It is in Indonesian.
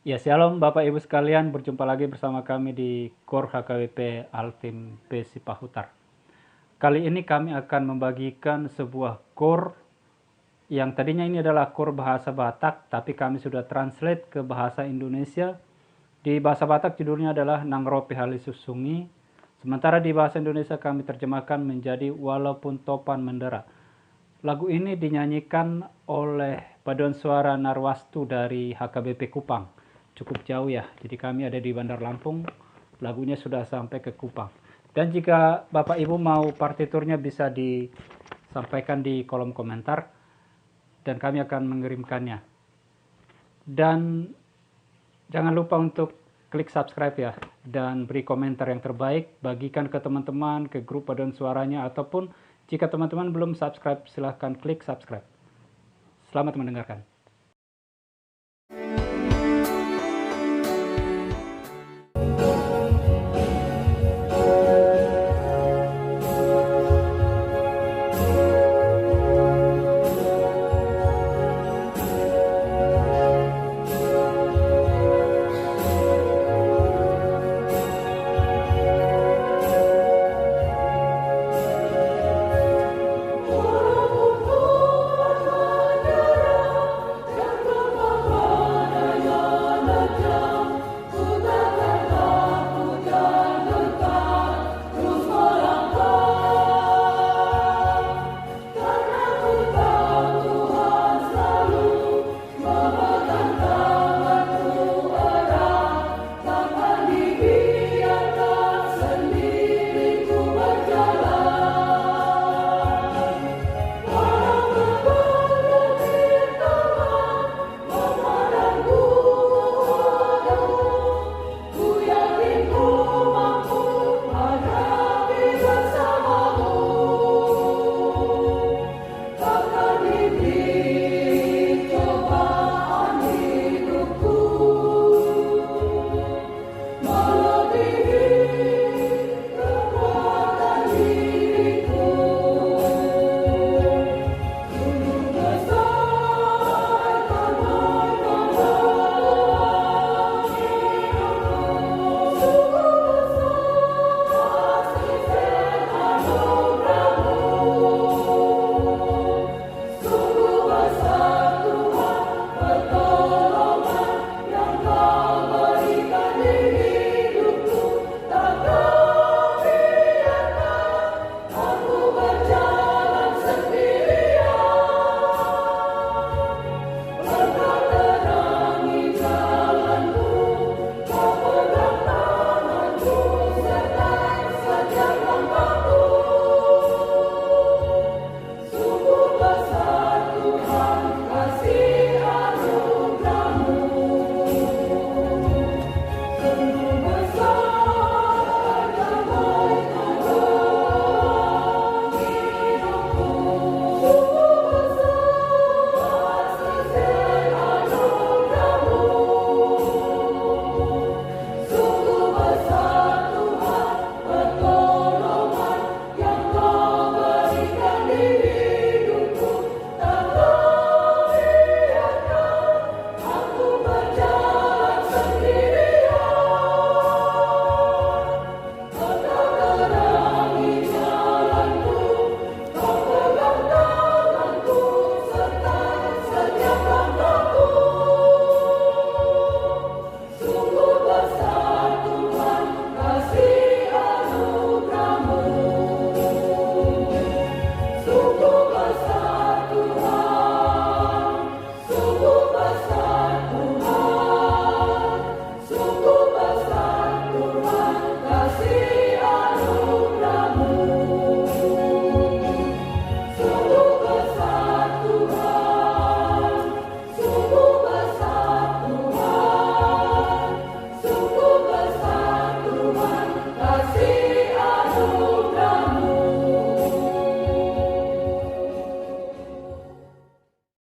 Ya, shalom Bapak Ibu sekalian, berjumpa lagi bersama kami di KOR HKBP Altim P Sipahutar. Kali ini kami akan membagikan sebuah KOR yang tadinya ini adalah KOR bahasa Batak, tapi kami sudah translate ke bahasa Indonesia. Di bahasa Batak judulnya adalah Nangrope Halisusungi, sementara di bahasa Indonesia kami terjemahkan menjadi Walaupun Topan Mendera. Lagu ini dinyanyikan oleh paduan suara Narwastu dari HKBP Kupang. Cukup jauh ya, jadi kami ada di Bandar Lampung, lagunya sudah sampai ke Kupang. Dan jika Bapak Ibu mau partiturnya bisa disampaikan di kolom komentar, dan kami akan mengirimkannya. Dan jangan lupa untuk klik subscribe ya, dan beri komentar yang terbaik, bagikan ke teman-teman, ke grup paduan suaranya, ataupun jika teman-teman belum subscribe, silahkan klik subscribe. Selamat mendengarkan.